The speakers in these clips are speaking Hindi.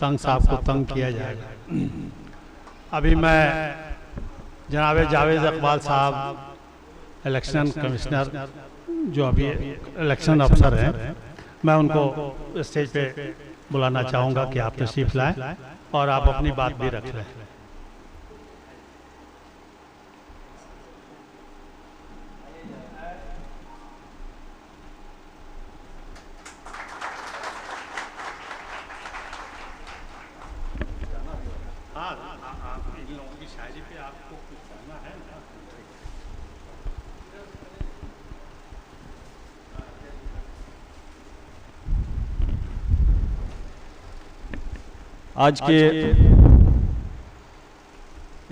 तंग साहब को तंग किया जाएगा। अभी मैं जनाब जावेद इकबाल साहब इलेक्शन कमिश्नर जो अभी इलेक्शन अफसर हैं, मैं उनको स्टेज पे बुलाना चाहूँगा कि आप तशरीफ़ लाएं और आप अपनी बात भी रख लें। आज के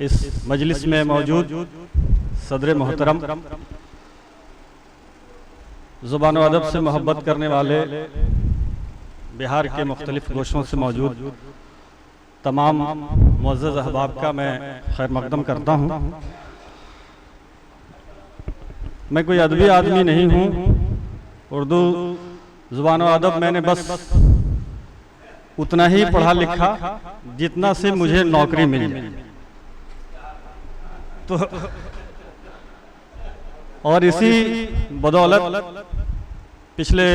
इस मजलिस में मौजूद सदर मोहतरम, ज़ुबान व अदब से मोहब्बत करने वाले बिहार के मुख्तलिफ गोशों से मौजूद तमाम मुअज़्ज़ज़ अहबाब का मैं खैर मक़दम करता हूँ। मैं कोई अदबी आदमी नहीं हूँ। उर्दू ज़ुबान व अदब मैंने बस उतना ही पढ़ा लिखा जितना से मुझे नौकरी मिली, तो और इसी बदौलत पिछले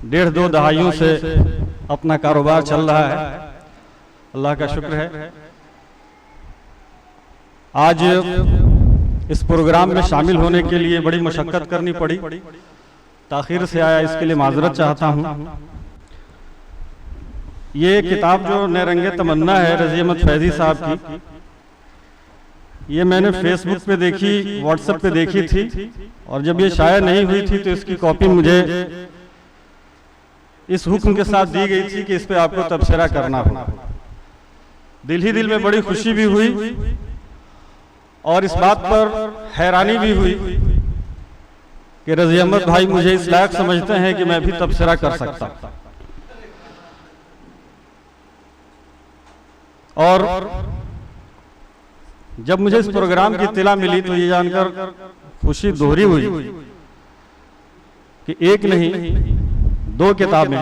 1.5-2 दहाइयों से अपना कारोबार चल रहा है। अल्लाह का शुक्र है। आज इस प्रोग्राम में शामिल होने के लिए बड़ी मशक्कत करनी पड़ी, ताखीर से आया, इसके लिए माजरत चाहता हूँ। ये किताब जो नरंगे तमन्ना है रज़ी अहमद फैज़ी साहब की, ये मैंने फेसबुक पे देखी, व्हाट्सएप पे देखी थी, और जब ये शाया नहीं हुई थी तो इसकी कॉपी मुझे इस हुक्म के साथ दी गई थी कि इस पे आपको तबसरा करना हो। दिल ही दिल में बड़ी खुशी भी हुई और इस बात पर हैरानी भी हुई कि रज़ी अहमद भाई मुझे इस लायक समझते हैं कि मैं भी तबसरा कर सकता। और जब मुझे इस प्रोग्राम की इत्तला मिली तो ये जानकर खुशी दोहरी हुई कि एक नहीं 2 किताबें,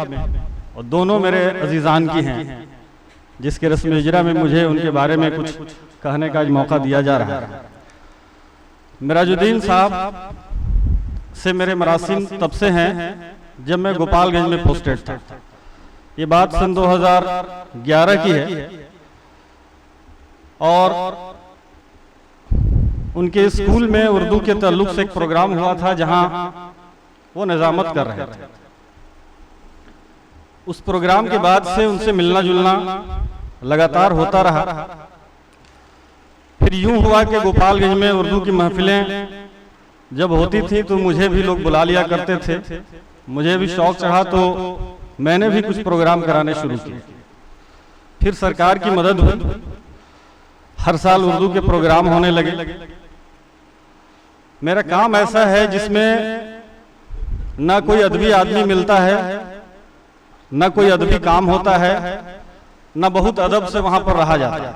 और दोनों मेरे अजीजान की हैं, जिसके रस्म इजरा में मुझे उनके बारे में कुछ कहने का मौका दिया जा रहा है। मिराजुद्दीन साहब से मेरे मरासिम तब से हैं जब मैं गोपालगंज में पोस्टेड था। ये बात सन 2011 की है, और उनके स्कूल में उर्दू के ताल्लुक से एक प्रोग्राम हुआ था जहां वो निजामत कर रहे थे। उस प्रोग्राम के बाद से उनसे मिलना जुलना लगातार होता रहा। फिर यूं हुआ कि गोपालगंज में उर्दू की महफिलें जब होती थी तो मुझे भी लोग बुला लिया करते थे। मुझे भी शौक चढ़ा तो मैंने भी कुछ प्रोग्राम कराने शुरू किए। फिर सरकार की मदद हुई, हर साल उर्दू के प्रोग्राम होने लगे। मेरा काम ऐसा है जिसमें ना कोई अदबी आदमी मिलता है, ना कोई अदबी काम होता है, ना बहुत अदब से वहां पर रहा जाता है।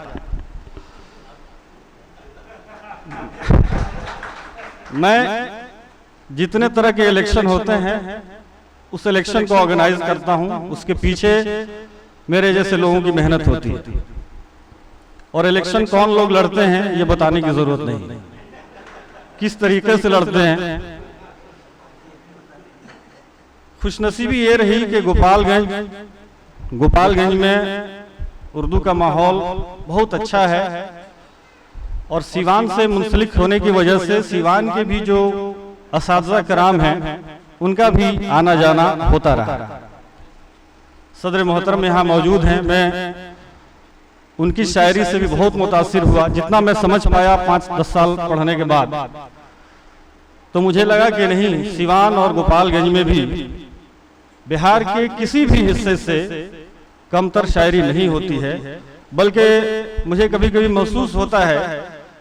मैं जितने तरह के इलेक्शन होते हैं उस इलेक्शन को ऑर्गेनाइज करता हूं, उसके पीछे मेरे जैसे लोगों की मेहनत होती है। और इलेक्शन कौन लोग लड़ते हैं ये बताने की जरूरत नहीं, किस तरीके से लड़ते हैं। खुशनसीबी ये रही कि गोपालगंज में उर्दू का माहौल बहुत अच्छा है, और सीवान से मुंसलिक होने की वजह से सीवान के भी जो असातिज़ा कराम हैं उनका भी आना जाना होता रहा। सदर मोहतरम यहाँ मौजूद हैं, मैं उनकी शायरी से भी बहुत मुतासिर हुआ। जितना मैं समझ पाया 5-10 साल पढ़ने के बाद, तो मुझे लगा कि नहीं, सीवान और गोपालगंज में भी बिहार के किसी भी हिस्से से कमतर शायरी नहीं होती है। बल्कि मुझे कभी कभी महसूस होता है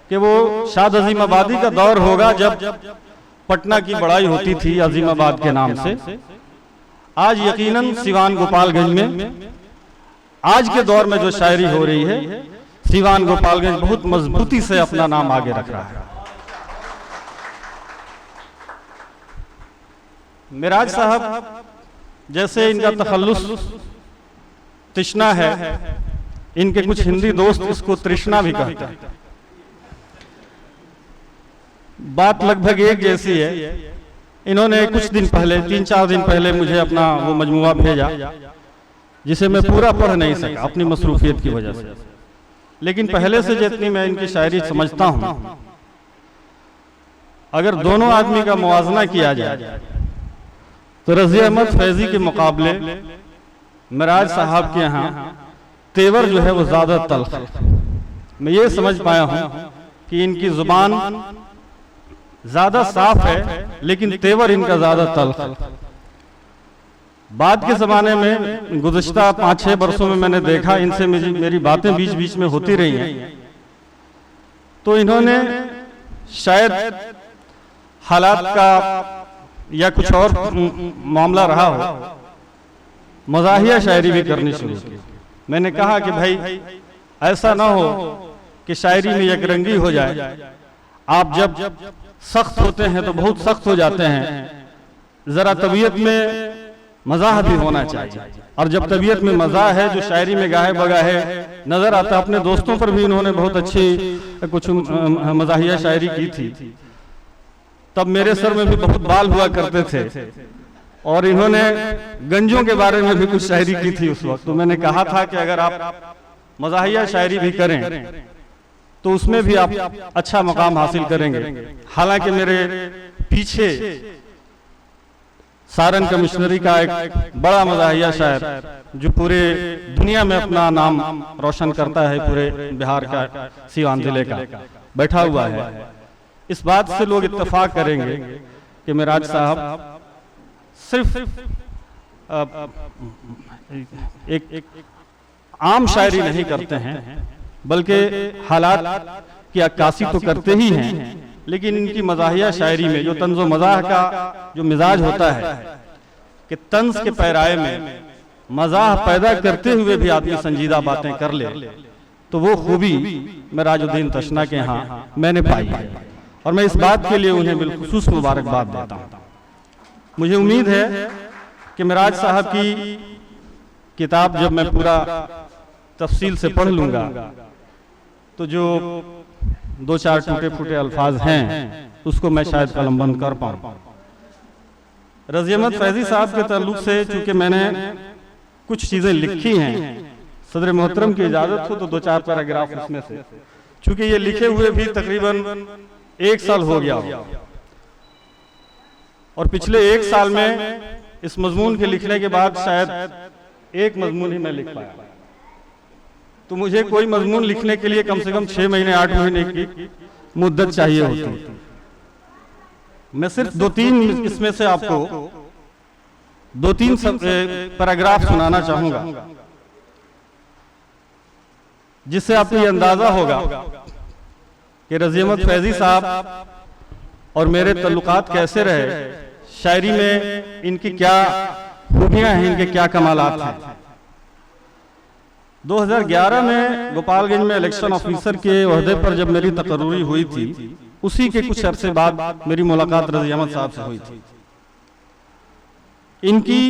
कि वो शाद अजीमाबादी का दौर होगा जब पटना की बड़ाई होती थी अजीमाबाद के नाम से। आज यकीनन सीवान गोपालगंज में आज के दौर में जो शायरी हो रही है, सीवान गोपालगंज बहुत मजबूती से अपना नाम आगे रख रहा है। मिराज साहब जैसे इनका तखल्लुस तृष्णा है, इनके कुछ हिंदी दोस्त इसको तृष्णा भी कहते हैं। बात लगभग एक जैसी है। इन्होंने कुछ दिन पहले, 3-4 दिन पहले मुझे अपना वो मजमुआ भेजा, जिसे मैं पूरा पढ़ नहीं सका अपनी मसरूफियत की वजह से, लेकिन पहले से जितनी मैं इनकी शायरी समझता हूँ, अगर दोनों आदमी का मुवाजना किया जाए तो रज़ी अहमद फैजी के मुकाबले मिराज साहब के यहाँ तेवर जो है वो ज्यादा तल्ख है। मैं ये समझ पाया हूँ कि इनकी जुबान ज्यादा साफ है, लेकिन तेवर इनका ज्यादा तल्ख है। बाद के जमाने में गुज़िश्ता 5-6 वर्षों में मैंने देखा, इनसे मेरी बातें बीच बीच में होती रही हैं, तो इन्होंने शायद हालात का या कुछ और मामला रहा हो, मज़ाहिया शायरी भी करनी शुरू की। मैंने कहा कि भाई ऐसा ना हो कि शायरी में यकरंगी हो जाए। आप जब सख्त होते हैं तो बहुत सख्त हो जाते हैं, जरा तबीयत में मज़ाह भी होना चाहिए। और जब तबीयत में मज़ाह है, जो शायरी में गाहे बगाहे नजर आता। अपने दोस्तों पर भी इन्होंने बहुत अच्छी कुछ मज़ाहिया शायरी की थी। तब मेरे सर में भी बहुत बाल हुआ करते थे, और इन्होंने गंजों के बारे में भी कुछ शायरी की थी उस वक्त। तो मैंने कहा था कि अगर आप मज़ाहिया शायरी भी करें तो उसमें भी आप अच्छा मकाम हासिल करेंगे। हालांकि मेरे पीछे सारन कमिश्नरी का एक बड़ा मज़ाहिया शायर जो पूरे दुनिया में अपना नाम रोशन करता है, पूरे बिहार का, सीवान जिले का, बैठा हुआ है। इस बात से लोग इत्तेफाक करेंगे कि मिराज साहब सिर्फ एक आम शायरी नहीं करते हैं, बल्कि हालात की अक्कासी तो करते ही हैं, लेकिन इनकी मज़ाहिया शायरी में जो तंज़ो मज़ाह का जो मिजाज होता है कि तंज के पैराए में मज़ाह पैदा करते हुए भी आदमी संजीदा बातें कर ले, तो वो खूबी मिराजुद्दीन तशना के यहाँ मैंने पाई है, और मैं इस बात के लिए उन्हें बिलखुसूस मुबारकबाद देता हूँ। मुझे उम्मीद है कि मिराज साहब की किताब जब मैं पूरा तफसील से पढ़ लूँगा तो जो 2-4 टूटे फूटे अल्फाज हैं उसको मैं शायद कलमबंद कर पाऊँ। रज़ी अहमद फैजी साहब के ताल्लुक से चूँकि मैंने कुछ चीज़ें लिखी हैं, सदर मोहतरम की इजाज़त हो तो 2-4 पैराग्राफ उसमें से, चूँकि ये लिखे हुए भी तकरीबन 1 साल हो गया हो, और पिछले 1 साल में इस मजमून के लिखने के बाद शायद एक मजमून ही मैं लिख पाया। तो मुझे कोई मजमून लिखने के लिए कम से कम 6 महीने 8 महीने की मुद्दत चाहिए होती। मैं सिर्फ 2-3 इसमें से आपको 2-3 पैराग्राफ सुनाना चाहूंगा, जिससे आपको ये अंदाजा होगा कि रज़ी अहमद फैजी साहब और मेरे तल्लुकात कैसे रहे, शायरी में इनकी क्या खूबियां हैं, इनके क्या कमालात हैं। 2011 में गोपालगंज में इलेक्शन ऑफिसर के ओहदे पर जब मेरी तकर्रुरी हुई थी, उसी के कुछ अरसे बाद मेरी मुलाकात रज़ी अहमद साहब से हुई थी। इनकी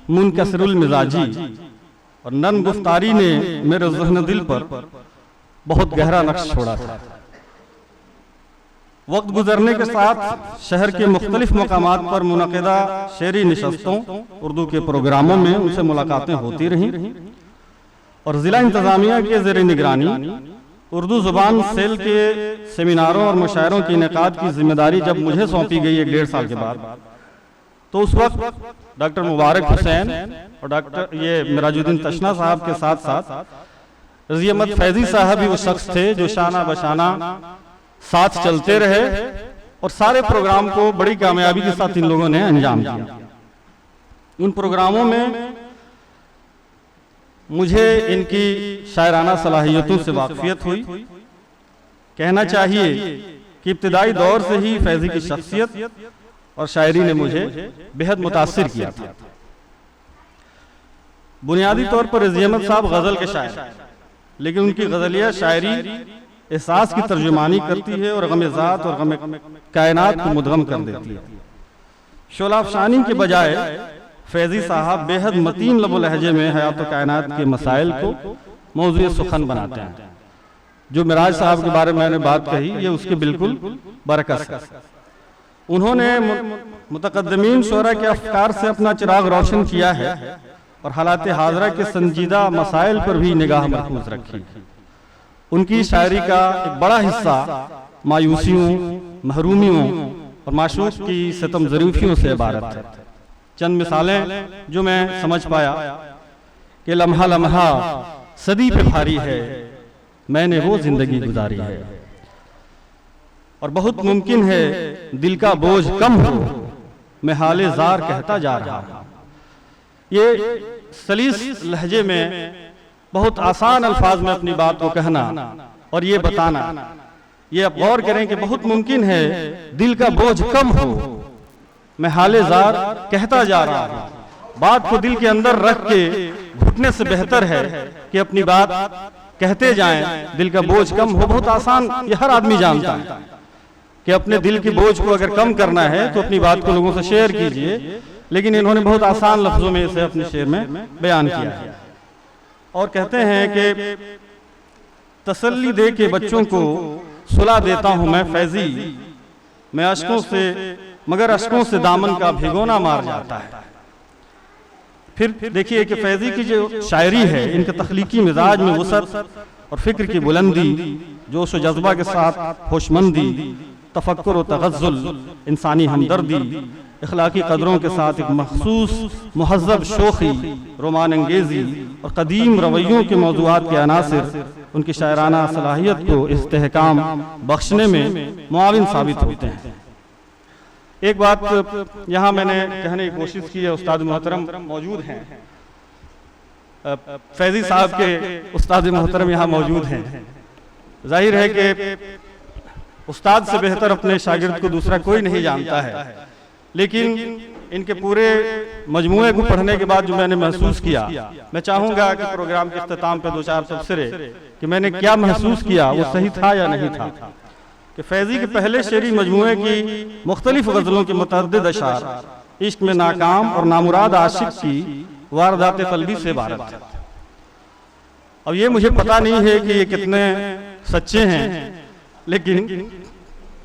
मुनकसरुल मिजाजी और नर्म गुफ्तारी ने मेरे ज़हन दिल पर बहुत गहरा नक्श छोड़ा था। वक्त गुजरने के साथ शहर के मुख्तलिफ मकामात पर मुनक़िदा शेरी निशस्तों, उर्दू के प्रोग्रामों में उनसे मुलाकातें होती रहीं, और ज़िला इंतज़ामिया के ज़ेर निगरानी उर्दू ज़ुबान सेल के सेमिनारों और मुशायरों के इनेकाद की जिम्मेदारी जब मुझे सौंपी गई 1-1.5 साल के बाद, तो उस वक्त डॉक्टर मुबारक हुसैन और डॉक्टर मिराजुद्दीन तशना साहब के साथ साथ रज़ी अहमद फैजी साहब भी वो शख्स थे जो शाना बशाना साथ चलते रहे, और सारे प्रोग्राम को बड़ी कामयाबी के साथ इन लोगों ने अंजाम दिया। उन प्रोग्रामों में मुझे इनकी शायराना सलाहियतों से वाकफियत हुई। कहना चाहिए कि इब्तिदाई दौर से ही फैजी की शख्सियत और शायरी ने मुझे बेहद मुतासिर किया था। बुनियादी तौर पर रज़ी अहमद साहब गज़ल के शायर, लेकिन उनकी गज़लिया शायरी एहसास की तर्जुमानी करती है और गम ज़ात और गम कायनात को मुदगम कर देती है। शोला अफशानी के बजाय फैजी साहब बेहद मतीन लबो लहजे में हयात व कायनात के मसाइल को मौजूद सुखन बनाते हैं। जो मिराज साहब के बारे में मैंने बात कही, ये उसके बिल्कुल बरकस है। उन्होंने मुतकद्दमीन शुरा के अफकार से अपना चिराग रोशन किया है और हालात हाजरा के संजीदा मसाइल पर भी निगाह मरकूज रखी। उनकी शायरी का एक बड़ा हिस्सा मायूसियों, महरूमियों और माशूक की सितम ज़रूफियों से इबारत है। चंद मिसालें जो मैं समझ पाया कि लम्हा लम्हा सदी पे भारी है, मैंने वो जिंदगी गुजारी है, और बहुत मुमकिन है दिल का बोझ कम हो, मैं हाले जार कहता जा रहा हूं। ये सलीस लहजे में बहुत आसान अल्फाज में अपनी बात को कहना और ये बताना, ये आप गौर करें कि बहुत मुमकिन है दिल का बोझ कम हो, मैं हाले जार कहता जा रहा हूं। बात को दिल के अंदर रख के घुटने से बेहतर है कि अपनी बात कहते जाएं, दिल का बोझ कम हो। बहुत आसान, ये हर आदमी जानता है कि अपने दिल के बोझ को अगर कम करना है तो अपनी बात को लोगों से शेयर कीजिए, लेकिन इन्होंने बहुत आसान लफ्जों में इसे अपने शेर में बयान किया है। और कहते हैं कि तसल्ली दे के बच्चों को सुला देता हूं मैं फैजी, मैं अश्कों से, मगर अश्कों से दामन का भिगोना मार जाता है। फिर देखिए कि फैजी की जो शायरी है, इनके तख्लीकी मिजाज में वसत और फिक्र की बुलंदी, जोश व जज्बा के साथ होशमंदी, तफक्कुर व तगज़्ज़ुल, इंसानी हमदर्दी, इखलाकी कदरों के साथ एक मखसूस मुहज़्ज़ब शोखी, रोमान अंगेज़ी और कदीम रवैयों के मौज़ूआत के अनासिर उनकी शायराना सलाहियत को इस्तेहकाम बख्शने में मुआविन साबित होते हैं। एक बात यहाँ मैंने कहने की कोशिश की है, उस्ताद मोहतरम मौजूद हैं, फैजी साहब के उस्ताद मोहतरम यहाँ मौजूद हैं। जाहिर है कि उस्ताद से बेहतर अपने शागिर्द को दूसरा कोई नहीं जानता है, लेकिन इनके पूरे मजमूए को पढ़ने के बाद जो मैंने महसूस किया, मैं चाहूँगा कि प्रोग्राम के इख्तिताम पे दो चार तबसरे कि मैंने क्या महसूस किया, वो सही था या नहीं था। कि फैजी के पहले शेरी मजमूए की मुख्तलिफ गज़लों के मुतअद्दिद अशार इश्क में नाकाम और नामुराद आशिक की वारदात क़ल्बी से इबारत है। अब ये मुझे पता नहीं है कि ये कितने सच्चे हैं, लेकिन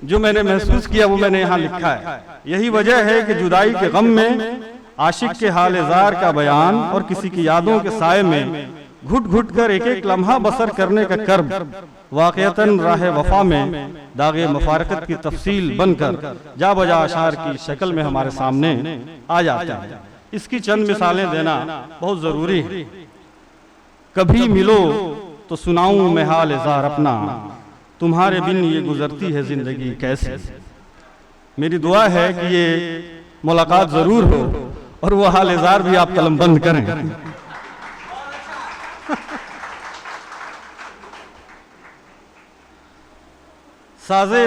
जो मैंने महसूस किया वो मैंने यहाँ लिखा है। यही वजह है कि जुदाई के गम में आशिक के हाल ज़ार का बयान और किसी की यादों के साए में घुट घुट कर एक एक लम्हा बसर करने का कर्ब वाक़यतन राह वफा में दागे मुफारकत की तफसील बनकर जा बजा अशार की शक्ल में हमारे सामने आ जाता है। इसकी चंद मिसालें देना बहुत ज़रूरी है। कभी मिलो तो सुनाऊं मैं हाल ज़ार अपना, तुम्हारे बिन ये गुजरती है जिंदगी कैसे। मेरी दुआ है कि ये मुलाकात ज़रूर हो और वो हाल ज़ार भी आप कलम बंद करें। साजे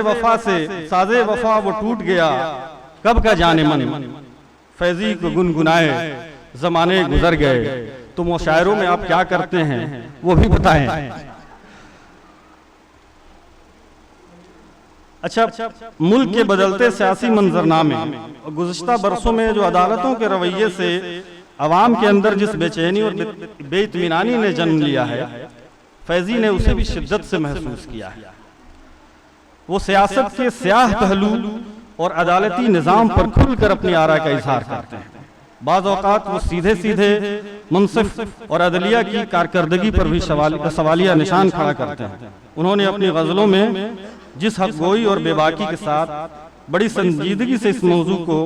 वफा वो टूट गया कब का जाने मन, फैजी को गुनगुनाए जमाने गुजर गए, तुम वो शायरों में आप क्या करते हैं वो भी बताएं। अच्छा, मुल्क के बदलते सियासी मंजरनामे और गुज़िश्ता बरसों में जो अदालतों के रवैये से अवाम के अंदर जिस बेचैनी और बेइत्मीनानी ने जन्म लिया है, फैजी ने उसे भी शिद्दत से महसूस किया है। वो सियासत के स्याह पहलू और अदालती निज़ाम पर खुलकर अपनी आरा का इजहार करते हैं। बाज़ औक़ात वो सीधे सीधे मुंसिफ और अदलिया की कारकर्दगी पर भी सवालिया निशान खड़ा करते हैं। उन्होंने अपनी गज़लों में जिस हक़ गोई और बेबाकी के साथ बड़ी संजीदगी से इस मौजू को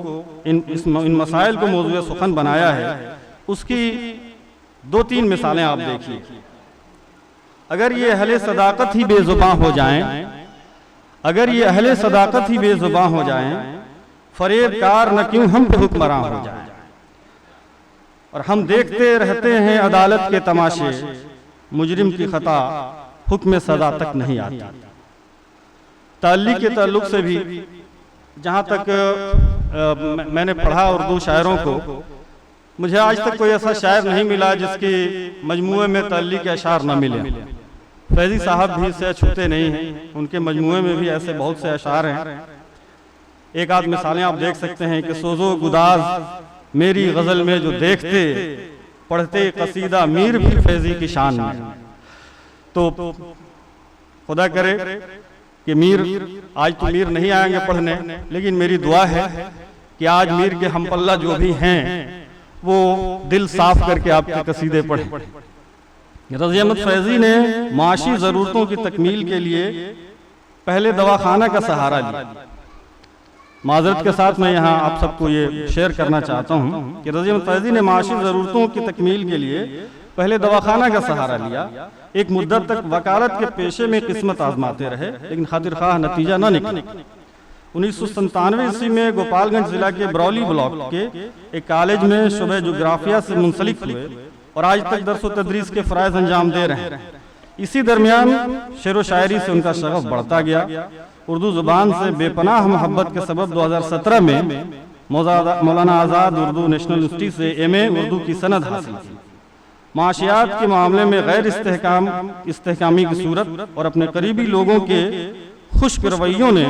इन मसाइल को मौजूद सुखन बनाया है, उसकी दो तीन मिसालें आप देखिए। अगर ये अहले सदाकत ही बेज़ुबां हो जाएं, अगर ये अहले सदाकत ही बेज़ुबां हो जाएं, फरेबकार न क्यों हम पे हुक्मरां हो जाएं। और हम देखते रहते हैं अदालत के तमाशे, मुजरिम की खता हुक्म सदा तक नहीं आती। ताल्लुक़ के ताल्लुक से भी जहाँ तक मैंने पढ़ा उर्दू शायरों को, मुझे आज तक कोई ऐसा शायर नहीं मिला जिसके मजमूए में ताल्लुक़ के अशार न मिले। फैजी साहब भी इससे छूते नहीं हैं, उनके मजमूए में भी ऐसे बहुत से अशार हैं। एक आध मिसालें आप देख सकते हैं कि सोजो गुदाज मेरी गज़ल में जो देखते पढ़ते कसीदा मीर भी फैज़ी की शान में। तो खुदा करे कि मीर, आज तो मीर नहीं आएंगे पढ़ने, लेकिन मेरी दुआ है कि आज मीर के हम पल्ला जो भी हैं वो दिल साफ करके आपके कसीदे पढ़ें। रज़ी अहमद फैज़ी ने माशी ज़रूरतों की तकमील के लिए पहले दवाखाना का सहारा लिया। माजरत के साथ मैं यहाँ आप सबको ये शेयर करना चाहता हूँ कि रज़ी अहमद फैज़ी ने माशी ज़रूरतों की तकमील के लिए पहले दवाखाना का सहारा लिया। एक मुद्दत तक वकालत के पेशे में किस्मत आजमाते रहे, लेकिन खातिर ख्वाह नतीजा न निकला। 1997 ईस्वी में गोपालगंज जिला के बरौली ब्लॉक के एक कॉलेज में शुबे जोग्राफिया से मुंसलिक हुए और आज तक दर्स व तदरीस के फ़राइज़ अंजाम दे रहे हैं। इसी दरमियान शेर व शायरी से उनका शगफ बढ़ता गया। उर्दू ज़ुबान से बेपनाह मोहब्बत के सबब 2017 में मौलाना आज़ाद उर्दू नेशनल यूनिवर्सिटी से MA उर्दू की सनद हासिल की। माशियात के मामले में गैर इस्तेहकामी की सूरत और अपने करीबी लोगों के खुश्क रवैयों ने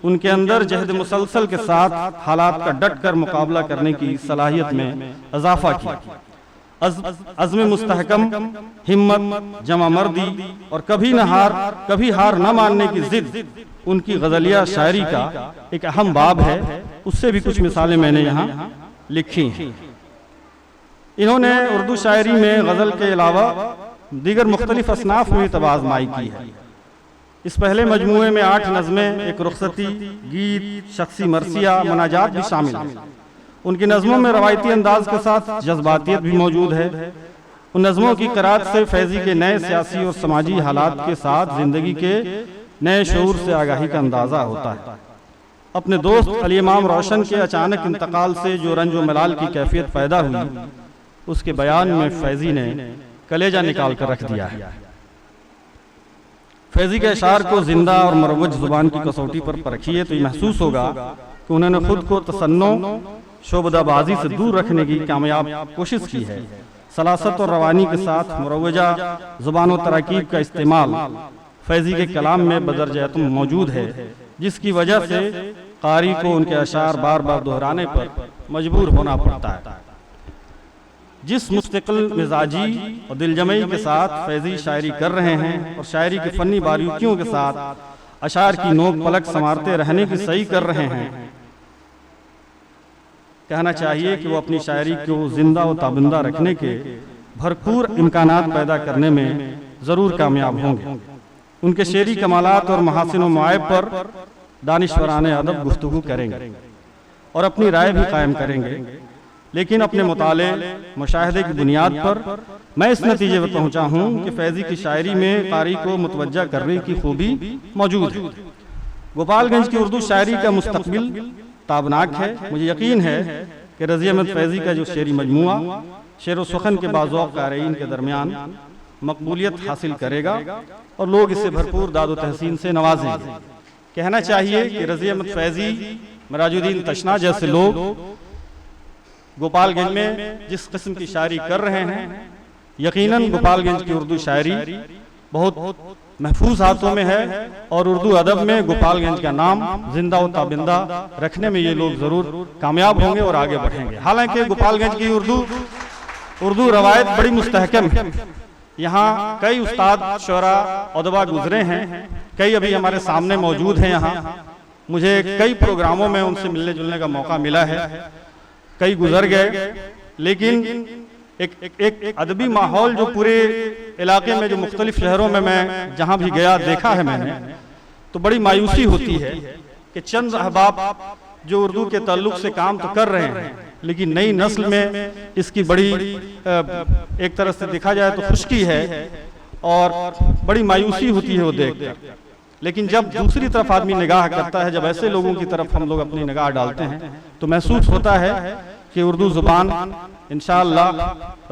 उनके अंदर जहद मुसलसल के साथ हालात का डट कर मुकाबला करने की सलाहियत में इजाफा किया। अज़्म मुस्तहकम, हिम्मत, जमा मर्दी और कभी हार न मानने की जिद उनकी गज़लिया शायरी का एक अहम बाब है। उससे भी कुछ मिसालें मैंने यहाँ लिखी हैं। इन्होंने उर्दू शायरी में गज़ल के अलावा दीगर मुख्तलिफ असनाफ में तवाज़माई की है। इस पहले मजमूए में 8 नज़में, एक रुखसती, गीत, शख्सी मरसिया, मुनाजात भी शामिल हैं। उनकी नज़मों में रवायती अंदाज के साथ जज्बातियत भी मौजूद है। उन नज़मों की क़राअत से फैज़ी के नए सियासी और समाजी हालात के साथ ज़िंदगी के नए शऊर से आगाही का अंदाज़ा होता है। अपने दोस्त अली इमाम रोशन के अचानक इंतकाल से जो रंज व मलाल की कैफियत पैदा हुई, उसके बयान में फैज़ी ने कलेजा निकाल कर रख दिया है। फैज़ी के अशार को जिंदा और मरवज ज़ुबान की कसौटी पर परखिए तो ये महसूस होगा कि उन्होंने खुद को तसन्नो, शोबदाबाजी से दूर रखने की कामयाब कोशिश की है। सलासत और रवानी के साथ मुरवजा ज़ुबान व तरकीब का इस्तेमाल फैज़ी के कलाम में बदरजातुम मौजूद है, जिसकी वजह से कारी को उनके अशार बार बार दोहराने पर मजबूर होना पड़ता है। जिस मुस्तकिल मिजाजी और दिलजमई के साथ फैज़ी शायरी कर रहे हैं और शायरी की फ़न्नी बारीकियों के साथ अशार की नोक पलक संवारते रहने की सही कर रहे हैं, कहना चाहिए कि वो अपनी शायरी को जिंदा व ताबिंदा रखने के भरपूर इम्कानात पैदा करने में ज़रूर कामयाब होंगे। उनके शेरी कमालात और महासिन व मआयब पर दानिश्वराने अदब गुफ्तगू करेंगे और अपनी राय भी कायम करेंगे, लेकिन अपने मुताले मुशाहदे की बुनियाद पर मैं इस नतीजे पर पहुंचा हूं कि फैज़ी की शायरी में कारी को मुतवज्जा करने की खूबी मौजूद है। गोपालगंज की उर्दू शायरी का मुस्तकबिल ताबनाक है। मुझे यकीन है कि रज़ी अहमद फैज़ी का जो शेरी मजमुआ शेर व सुखन के बाज़ौक़ क़ारीन के दरमियान मकबूलियत हासिल करेगा और लोग इसे भरपूर दाद व तहसीन से नवाजेंगे। कहना चाहिए कि रज़ी अहमद फैज़ी, मराजुद्दीन तशना जैसे लोग गोपालगंज में जिस किस्म की शायरी कर रहे हैं, यकीनन गोपालगंज की उर्दू शायरी बहुत महफूज हाथों में है और उर्दू अदब में गोपालगंज का नाम जिंदा व ताबिंदा रखने में ये लोग ज़रूर कामयाब होंगे और आगे बढ़ेंगे। हालांकि गोपालगंज की उर्दू रवायत बड़ी मुस्तहकम है। यहाँ कई उस्ताद, शोरा, अदबा गुजरे हैं, कई अभी हमारे सामने मौजूद हैं। यहाँ मुझे कई प्रोग्रामों में उनसे मिलने जुलने का मौका मिला है, कई गुजर गए, लेकिन एक अदबी माहौल जो पूरे इलाके में, जो मुख्तलिफ शहरों में मैं जहाँ भी गया देखा है मैंने, तो बड़ी मायूसी होती है कि चंद अहबाब जो उर्दू के ताल्लुक से काम तो कर रहे हैं, लेकिन नई नस्ल में इसकी बड़ी एक तरह से देखा जाए तो खुश्की है और बड़ी मायूसी होती है वो देखकर। लेकिन जब दूसरी तरफ आदमी निगाह करता है, जब ऐसे लोगों की तरफ हम लोग अपनी निगाह डालते हैं, तो महसूस होता है कि उर्दू ज़ुबान इंशाअल्लाह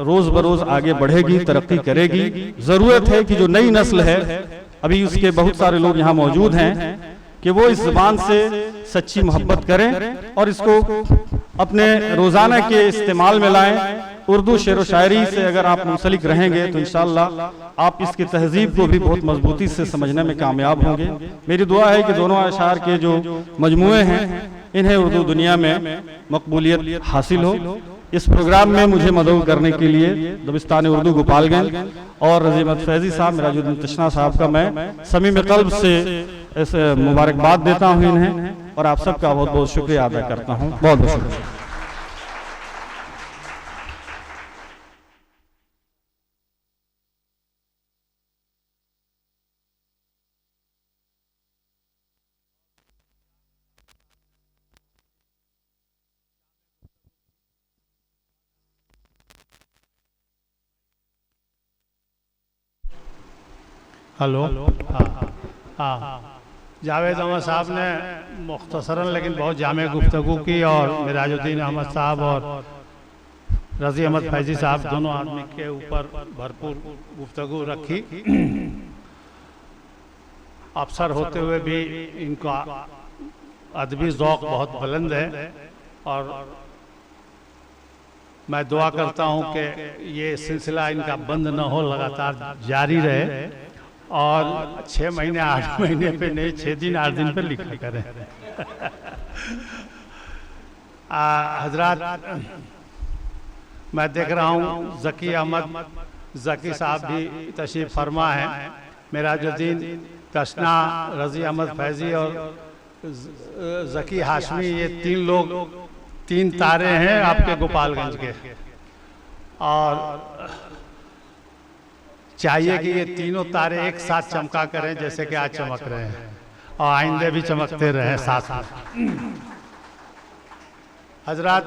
रोज़ बरोज़ आगे बढ़ेगी, तरक्की करेगी। ज़रूरत है कि जो नई नस्ल है, अभी उसके बहुत सारे लोग यहाँ मौजूद हैं, कि वो इस ज़ुबान से सच्ची मोहब्बत करें और इसको अपने रोज़ाना के इस्तेमाल में लाएं। उर्दू शेर व शायरी से अगर आप मुंसलिक रहेंगे तो इंशाअल्लाह आप इसकी तहजीब को भी बहुत मजबूती से समझने में कामयाब होंगे। मेरी दुआ है कि दोनों अशार के जो मजमूए हैं, इन्हें उर्दू दुनिया में मकबूलियत हासिल हो इस प्रोग्राम में मुझे मदद करने के लिए दबिस्तान उर्दू गोपालगंज और रज़ी अहमद फैज़ी साहब, मिराजुद्दीन तशना साहब का मैं समीम क़ल्ब से ऐसे मुबारकबाद देता हूँ इन्हें, और आप सबका बहुत बहुत शुक्रिया अदा करता हूँ। बहुत बहुत शुक्रिया। हेलो। हाँ, जावेद अहमद साहब ने मुख्तसरन लेकिन बहुत जामे गुफ्तगू की, और मिराजुद्दीन अहमद साहब और रज़ी अहमद फैज़ी साहब दोनों आदमी के ऊपर भरपूर गुफ्तगू रखी। अफसर होते हुए भी इनका अदबी ज़ौक़ बहुत बुलंद है, और मैं दुआ करता हूँ कि ये सिलसिला इनका बंद न हो, लगातार जारी रहे, और 6 महीने 8 महीने पे नहीं, 6 दिन 8 दिन पे लिखा करें। हजरात, मैं देख रहा हूँ ज़की अहमद ज़की साहब भी तशरीफ़ फरमा है, मिराजुद्दीन तशना, रज़ी अहमद फैज़ी और ज़की हाशमी, ये 3 लोग 3 तारे हैं आपके गोपालगंज के, और चाहिए कि ये तीनों तारे एक साथ चमका करें जैसे कि आज चमक रहे हैं, और आइंदे भी चमकते रहें साथ में। हजरात,